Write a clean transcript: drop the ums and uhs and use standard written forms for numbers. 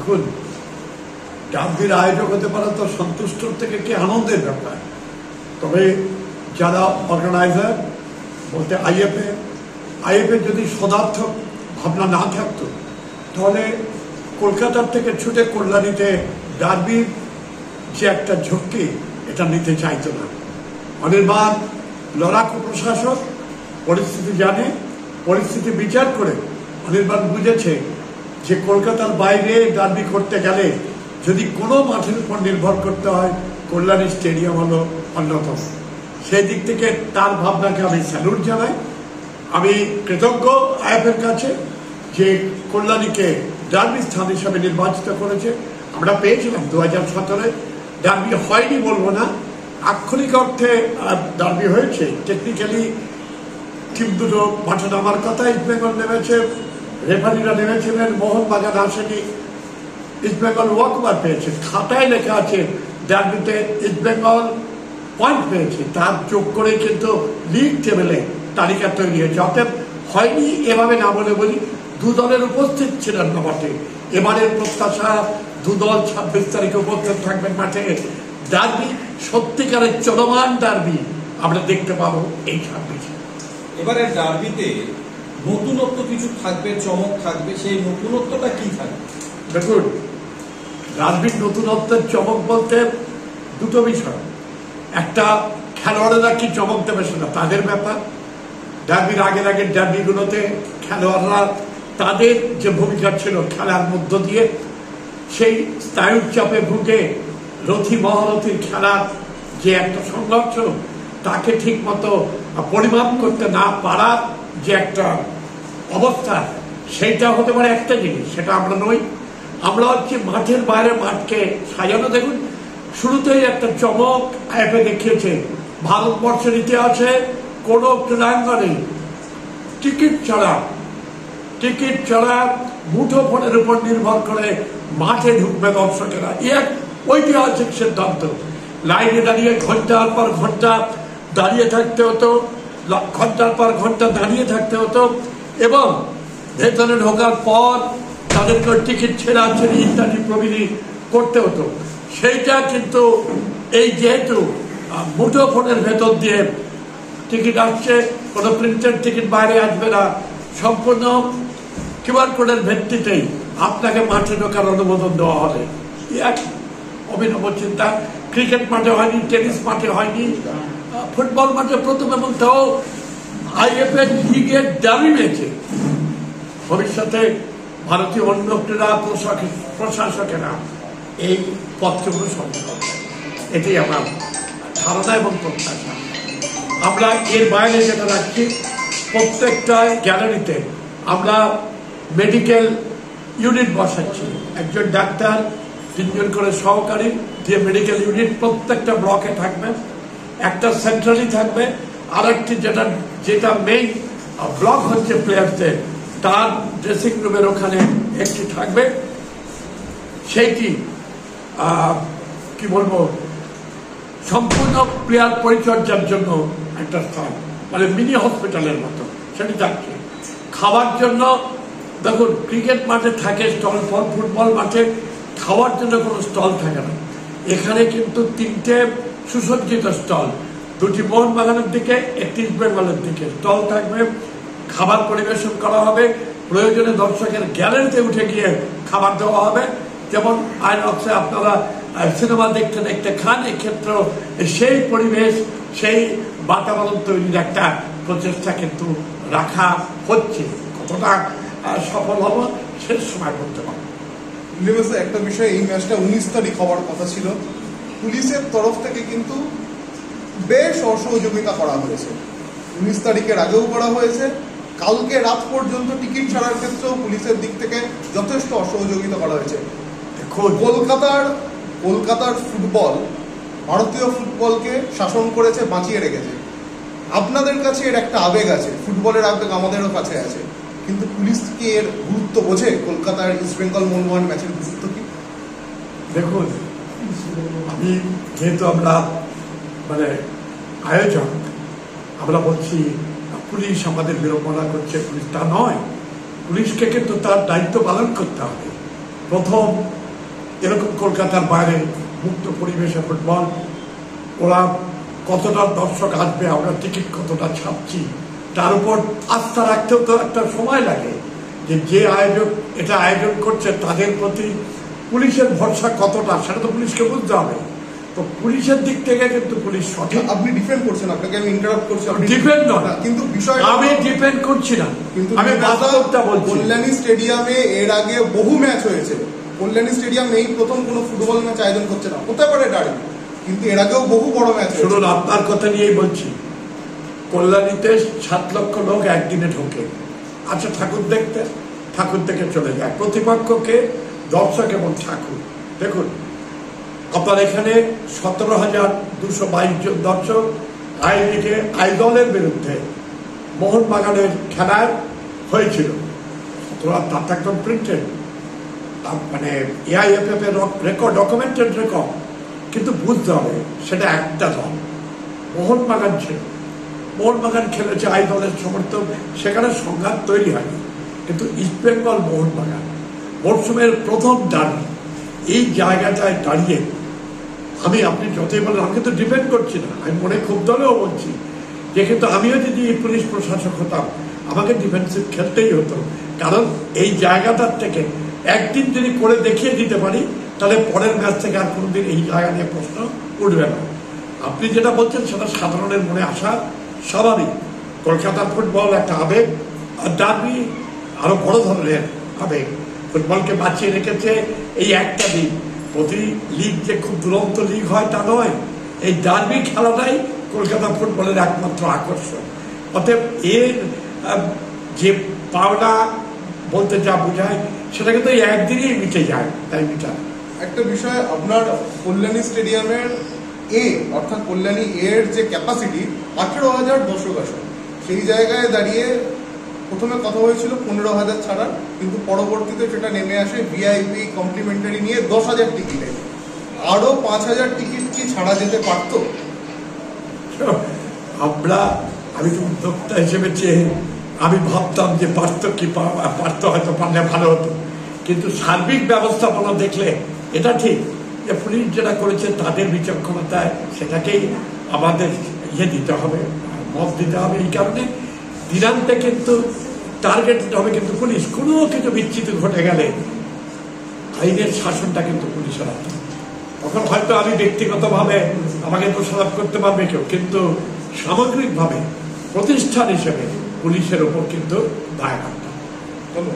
দেখুন, ডার্বির আয়োজক হতে পারে তো সন্তুষ্টর থেকে কি আনন্দের ব্যাপার। তবে যারা অর্গানাইজার বলতে আইএফএ যদি সদার্থক ভাবনা না থাকতো তাহলে কলকাতার থেকে ছুটে কল্যাণীতে ডার্বির যে একটা ঝক্কি এটা নিতে চাইতো না। অনির্বাণ লড়াকু প্রশাসক, পরিস্থিতি জানে, পরিস্থিতি বিচার করে অনির্বাণ বুঝেছে যে কলকাতার বাইরে ডার্বি করতে গেলে যদি কোনো মাঠের উপর নির্ভর করতে হয় কল্যাণী স্টেডিয়াম হলো অন্যতম। সেই দিক থেকে তার ভাবনাকে আমি স্যালুট জানাই। আমি কৃতজ্ঞ আইএফের কাছে যে কল্যাণীকে ডার্বি স্থান হিসাবে নির্বাচিত করেছে। আমরা পেয়েছিলাম 2017 ডার্বি হয়নি বলবো না, আক্ষরিক অর্থে ডার্বি হয়েছে। টেকনিক্যালি টিম দুটো মাঠে নামার কথা, ইস্টবেঙ্গল নেমেছে, রেফারিরা নেমেছিলেন, মোহনবাগান আসেনি, ইস্টবেঙ্গল ওয়াকওভার পেয়েছে। খাতায় লেখা আছে ডার্বিতে ইস্টবেঙ্গল পয়েন্ট পেয়েছে, তার যোগ করে কিন্তু লিগ টেবিলে তালিকা তৈরি হয়েছে। অতএব হয়নি এভাবে না বলে বলি, দু দলের উপস্থিত ছিলেন না মাঠে। এবারের প্রত্যাশা দু দল 26 তারিখে উপস্থিত থাকবেন মাঠে। ডার্বি সত্যিকারের চলমান ডার্বি আমরা দেখতে পাবো এই 26। এবারে ডার্বিতে নতুনত্ব কিছু থাকবে, চমক থাকবে, সেই নতুনত্বটা কি থাকবে? দেখুন, ডার্বির নতুনত্বের চমক বলতে দুটো বিষয়। একটা, খেলোয়াড়েরা কি চমক দেবে সেটা তাদের ব্যাপার। ডার্বির আগের ডার্বিগুলোতে খেলোয়াড়রা তাদের যে ভূমিকা ছিল খেলার মধ্য দিয়ে সেই স্নায়ুর চাপে ভুগে রথী মহারথীর খেলার যে একটা সংঘর্ষ, তাকে ঠিক মতো পরিমাপ করতে না পারার যে একটা অবস্থা, সেইটা হতে পারে একটা জিনিস। সেটা আমরা নই, আমরা হচ্ছে মাঠের বাইরে মাঠকে সাজানো। দেখুন, শুরুতেই একটা চমক আইএফএ দেখিয়েছে। ভারতবর্ষের ইতিহাসে কোনো ক্রীড়াঙ্গনে টিকিট ছাড়া মুঠোফোনের উপর নির্ভর করে মাঠে ঢুকবে দর্শকেরা। এক ঐতিহাসিক সিদ্ধান্ত। লাইনে দাঁড়িয়ে ঘন্টার পর ঘন্টা দাঁড়িয়ে থাকতে হতো, ঘন্টার পর ঘন্টা দাঁড়িয়ে থাকতে হতো, এবং ভেতরে ঢোকার পর তাদেরকে টিকিট ছেড়াছেড়ি ইত্যাদি প্রভৃতি করতে হতো। সেইটা কিন্তু এই যেহেতু মুঠোফোনের ভেতর দিয়ে টিকিট আসছে, কোনো প্রিন্টেড টিকিট বাইরে আসবে না, সম্পূর্ণ কিউআর কোডের ভিত্তিতেই আপনাকে মাঠে ঢোকার অনুমোদন দেওয়া হবে। এক অভিনব চিন্তা। ক্রিকেট মাঠে হয়নি, টেনিস মাঠে হয়নি, ফুটবল মাঠে প্রথম, এবং তাও আইএফএ লিগের দাবি পেয়েছে। ভবিষ্যতে ভারতীয় অন্য ক্রীড়া প্রশাসকেরা এই পত্রগুলো সম্পন্ন করবে, এটাই আমার ধারণা এবং প্রত্যাশা। আমরা এর বাইরে যেটা রাখছি, প্রত্যেকটা গ্যালারিতে আমরা মেডিকেল ইউনিট বসাচ্ছি। একজন ডাক্তার, 3 জন করে সহকারী দিয়ে মেডিকেল ইউনিট প্রত্যেকটা ব্লকে থাকবে। একটা সেন্ট্রালি থাকবে, আর একটি যেটা মেইন ব্লক হচ্ছে প্লেয়ারদের, তার ড্রেসিং রুমের ওখানে একটি থাকবে। সেইটি কি বলবো, সম্পূর্ণ প্লেয়ার পরিচর্যার জন্য একটা স্থান, মানে মিনি হসপিটালের মতো সেটি থাকছে। খাওয়ার জন্য দেখুন, ক্রিকেট মাঠে থাকে স্টল, ফুটবল মাঠে খাওয়ার জন্য কোনো স্টল থাকে না। এখানে কিন্তু 3টে সুসজ্জিত স্টল, 2টি মোহনবাগানের দিকে, 1টি ইস্টবেঙ্গলের দিকে স্টল থাকবে। খাবার পরিবেশন করা হবে, প্রয়োজনে দর্শকের গ্যালারিতে উঠে গিয়ে খাবার দেওয়া হবে। যেমন আইনক্সে আপনারা সিনেমা দেখতে দেখতে খান, এক্ষেত্রেও সেই পরিবেশ, সেই বাতাবরণ তৈরির একটা প্রচেষ্টা কিন্তু রাখা হচ্ছে। কতটা সফল হবো শেষ সময় করতে পারবো। একটা বিষয়, এই ম্যাচটা 19 তারিখ হওয়ার কথা ছিল। পুলিশের তরফ থেকে কিন্তু বেশ অসহযোগিতা করা হয়েছে। 19 তারিখের আগেও করা হয়েছে, কালকে রাত পর্যন্ত টিকিট ছাড়ার ক্ষেত্রেও পুলিশের দিক থেকে যথেষ্ট অসহযোগিতা করা হয়েছে। কলকাতার ফুটবল ভারতীয় ফুটবলকে শাসন করেছে, বাঁচিয়ে রেখেছে। আপনাদের কাছে এর একটা আবেগ আছে, ফুটবলের আবেগ আমাদেরও কাছে আছে, কিন্তু পুলিশ কি এর গুরুত্ব বোঝে? কলকাতার ইস্টবেঙ্গল মোহনবাগান ম্যাচের গুরুত্ব কি? দেখুন, আমি যেহেতু আমরা মানে আয়োজক, আমরা বলছি পুলিশ আমাদের বিড়ম্বনা করছে, পুলিশ তা নয়। পুলিশকে কিন্তু তার দায়িত্ব পালন করতে হবে। প্রথম এরকম কলকাতার বাইরে মুক্ত পরিবেশে ফুটবল, ওরা কতটা দর্শক আসবে, আমরা টিকিট কতটা ছাপছি, তার উপর আস্থা রাখতেও তো একটা সময় লাগে। যে আয়োজক এটা আয়োজন করছে তাদের প্রতি পুলিশের ভরসা কতটা, সেটা তো পুলিশকে বুঝতে হবে। তো পুলিশের দিক থেকে কিন্তু পুলিশ সঠিক। আপনি ডিফেন্ড করছেন, আপনাকে আমি ইন্টারাপ্ট করছি। ডিফেন্ড নয়, কিন্তু বিষয় আমি ডিফেন্ড করছি না, কিন্তু আমি বাস্তবটা বলছি। কল্যাণী স্টেডিয়ামে এর আগে বহু ম্যাচ হয়েছে। কল্যাণী স্টেডিয়াম এই প্রথম কোনো ফুটবল ম্যাচ আয়োজন করছে না, হতে পারে ডার্বি, কিন্তু এর আগেও বহু বড় ম্যাচ হয়েছে। শুনুন, আপনার কথা নিয়েই বলছি। কল্যাণীতে 7 লক্ষ লোক একদিনে ঢোকে, আচ্ছা ঠাকুর দেখতে, ঠাকুর দেখে চলে যায়। প্রতিপক্ষকে দর্শক এবং ঠাকুর, দেখুন আপনার এখানে 17,222 জন দর্শক আই লিগে আই দলের বিরুদ্ধে মোহনবাগানের খেলায় হয়েছিল। তার একদম প্রিন্টেড, মানে এআইএফএফ এর রেকর্ড, ডকুমেন্টেড রেকর্ড। কিন্তু বুঝতে হবে সেটা একটা দল, মোহনবাগান ছিল। মোহনবাগান খেলেছে আই দলের সমর্থক, সেখানে সংঘাত তৈরি হয়নি। কিন্তু ইস্টবেঙ্গল মোহনবাগান মরশুমের প্রথম ডার্বি, এই জায়গাটায় দাঁড়িয়ে আপনি যতই বলেন, আমি কিন্তু ডিপেন্ড করছি না, আমি মনে খুব দলেও বলছি যে কিন্তু আমিও যদি পুলিশ প্রশাসক হতাম আমাকে ডিফেন্সিভ খেলতেই হতো। কারণ এই জায়গাটার থেকে একদিন যদি করে দেখিয়ে দিতে পারি তাহলে পরের ম্যাচ থেকে আর কোনোদিন এই জায়গা নিয়ে প্রশ্ন উঠবে না। আপনি যেটা বলছেন সেটা সাধারণের মনে আসা স্বাভাবিক। কলকাতার ফুটবল একটা আবেগ, আর ডার্বি আরো বড় ধরনের আবেগ। ফুটবলকে বাঁচিয়ে রেখেছে এই একটা দিন। প্রতি লিগ যে খুব দুরন্ত লিগ হয় তা নয়, এই ডার্বি খেলাটাই কলকাতা ফুটবলের একমাত্র আকর্ষণ। অতএব এর যে পাওনা বলতে যা বোঝায় সেটা কিন্তু এই একদিনেই মিটে যায়, তাই মিটায়। একটা বিষয়, আপনার কল্যাণী স্টেডিয়ামের অর্থাৎ কল্যাণী এর যে ক্যাপাসিটি 18,000 দর্শক আসন, সেই জায়গায় দাঁড়িয়ে প্রথমে কথা হয়েছিল 15,000 ছাড়া, কিন্তু পরবর্তীতে সেটা নেমে আসে ভিআইপি কমপ্লিমেন্টারি নিয়ে 10,000 টিকিটে। আরো 5,000 টিকিট কি ছাড়া যেতে পারত? আমি তো উদ্যোক্তা হিসেবে চেয়ে আমি ভাবতাম যে পারতো হয়তো, পারলে ভালো হতো। কিন্তু সার্বিক ব্যবস্থাপনা দেখলে এটা ঠিক যে পুলিশ যেটা করেছে তাদের বিচক্ষণতায় সেটাকেই আমাদের দিতে হবে, মত দিতে হবে। এই কারণে দিনান্তে কিন্তু টার্গেট হবে কিন্তু পুলিশ। কোনো কিছু বিচ্ছিন্ন ঘটে গেলে আইনের শাসনটা কিন্তু পুলিশের হাতে। তখন হয়তো আমি ব্যক্তিগতভাবে আমাকে দোষারোপ করতে পারবে কেউ, কিন্তু সামগ্রিকভাবে প্রতিষ্ঠান হিসেবে পুলিশের উপর কিন্তু দায় রাখতে হবে।